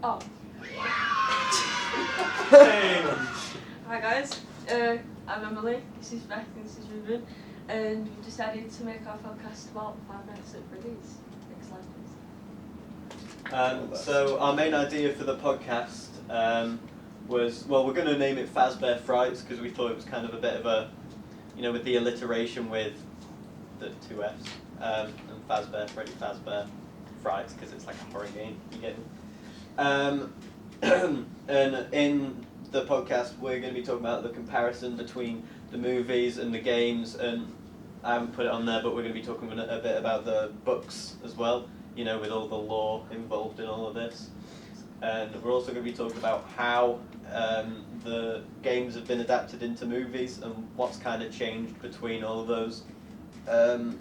Oh. Hey. Hi guys, I'm Emily, this is Beth and this is Ruben, and we've decided to make our podcast about Five Nights at Freddy's. Next slide please. So our main idea for the podcast was, well, we're going to name it Fazbear Frights because we thought it was kind of a bit of a, with the alliteration with the two Fs, and Fazbear, Freddy Fazbear Frights because it's like a horror game, you get me? And in the podcast we're going to be talking about the comparison between the movies and the games, and I haven't put it on there, but we're going to be talking a bit about the books as well, with all the lore involved in all of this. And we're also going to be talking about how the games have been adapted into movies and what's kind of changed between all of those. And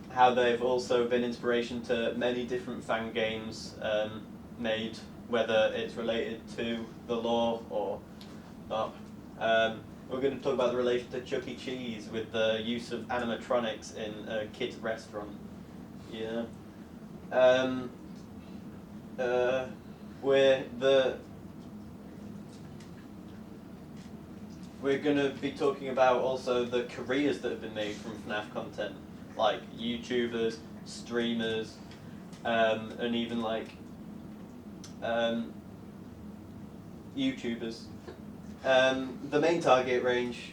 how they've also been inspiration to many different fan games made, whether it's related to the lore or not. We're going to talk about the relation to Chuck E. Cheese with the use of animatronics in a kid's restaurant. Yeah. We're going to be talking about also the careers that have been made from FNAF content, like YouTubers, streamers, and even like YouTubers. The main target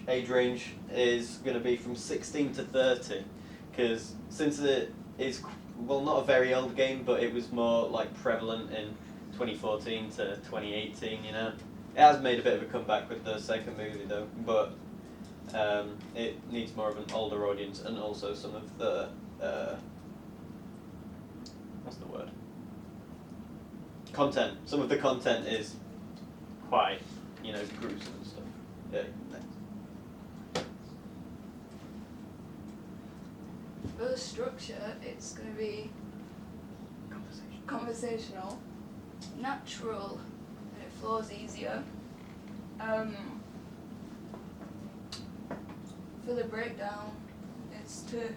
age range is going to be from 16 to 30, because since it is, well, not a very old game, but it was more like prevalent in 2014 to 2018, It has made a bit of a comeback with the second movie though, but it needs more of an older audience, and also some of the, what's the word? Content. Some of the content is quite, gruesome and stuff. Yeah, next. For the structure, it's going to be conversational, natural, and it flows easier. For the breakdown, it's to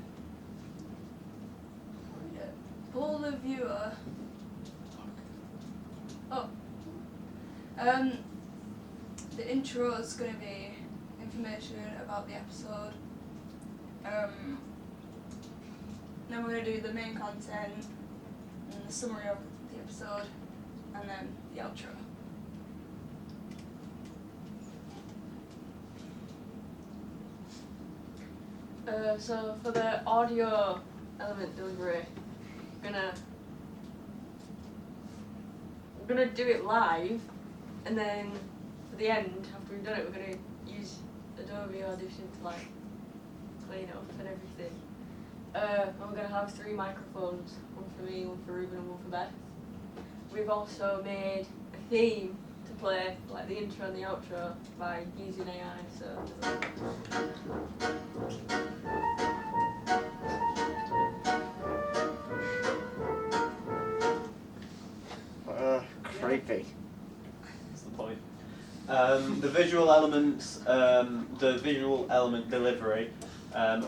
pull the viewer. The intro is going to be information about the episode. Then we're going to do the main content and the summary of the episode, and then the outro. So for the audio element delivery, we're gonna do it live, and then at the end, after we've done it, we're gonna use Adobe Audition to clean it up and everything. And we're gonna have 3 microphones, one for me, one for Ruben, and one for Beth. We've also made a theme to play like the intro and the outro by using AI. So. Creepy. That's the point. The visual elements, the visual element delivery,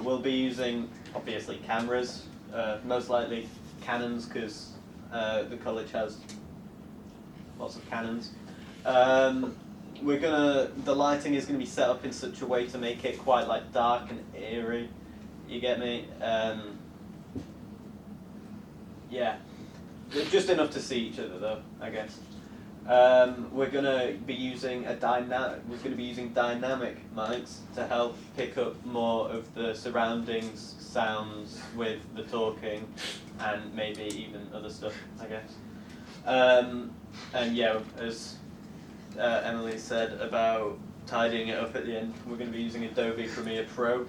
we'll be using obviously cameras, most likely Canons, because the college has lots of Canons. The lighting is gonna be set up in such a way to make it quite like dark and eerie. You get me? Yeah. Just enough to see each other, though, I guess. We're gonna be using dynamic mics to help pick up more of the surroundings sounds with the talking, and maybe even other stuff, I guess. And yeah, as Emily said about tidying it up at the end, we're gonna be using Adobe Premiere Pro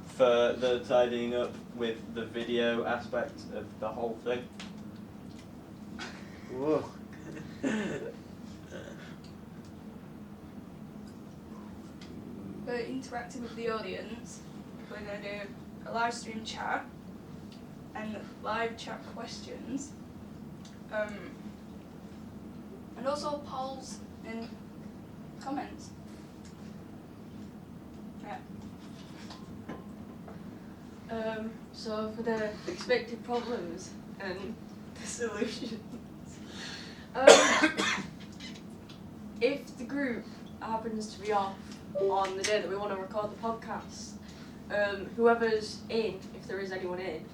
for the tidying up with the video aspect of the whole thing. Whoa. For interacting with the audience, we're going to do a live stream chat and live chat questions, and also polls and comments. Yeah. So for the expected problems and the solutions, if the group happens to be off on the day that we want to record the podcast, whoever's in, if there is anyone in,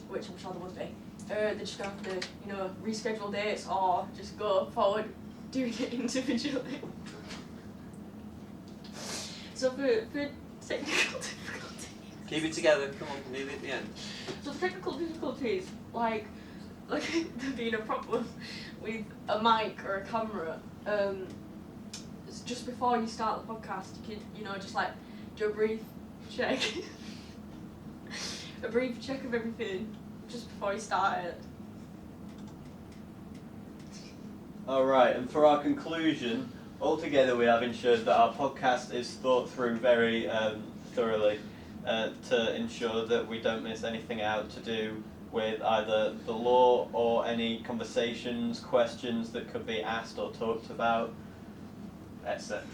which I'm sure there would be, they're just going to have to, reschedule dates or just go forward doing it individually. So for technical difficulties. Keep it together, come on, nearly at the end. So for technical difficulties, like there being a problem with a mic or a camera, it's just before you start the podcast, you could, just like do a brief check. A brief check of everything just before you start it. Alright, and for our conclusion, altogether we have ensured that our podcast is thought through very thoroughly to ensure that we don't miss anything out to do with either the law or any conversations, questions that could be asked or talked about, etc.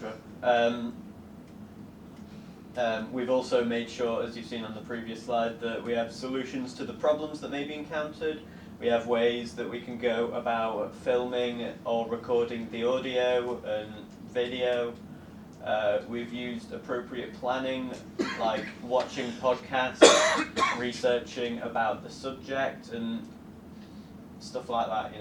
We've also made sure, as you've seen on the previous slide, that we have solutions to the problems that may be encountered. We have ways that we can go about filming or recording the audio and video. We've used appropriate planning, like watching podcasts, researching about the subject and stuff like that,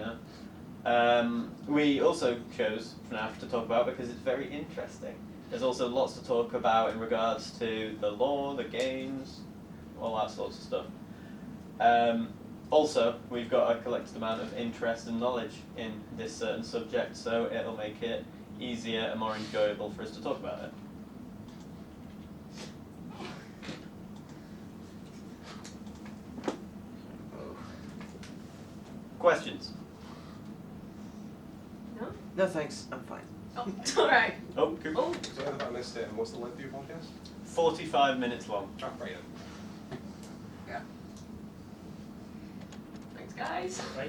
We also chose FNAF to talk about because it's very interesting. There's also lots to talk about in regards to the law, the games, all that sorts of stuff. Also, we've got a collected amount of interest and knowledge in this certain subject, so it'll make it easier and more enjoyable for us to talk about it. Questions? No? No thanks, I'm fine. Oh, alright. Oh, cool. Oh, So if I missed it, and what's the length of your podcast? 45 minutes long. Oh, brilliant. thanks guys.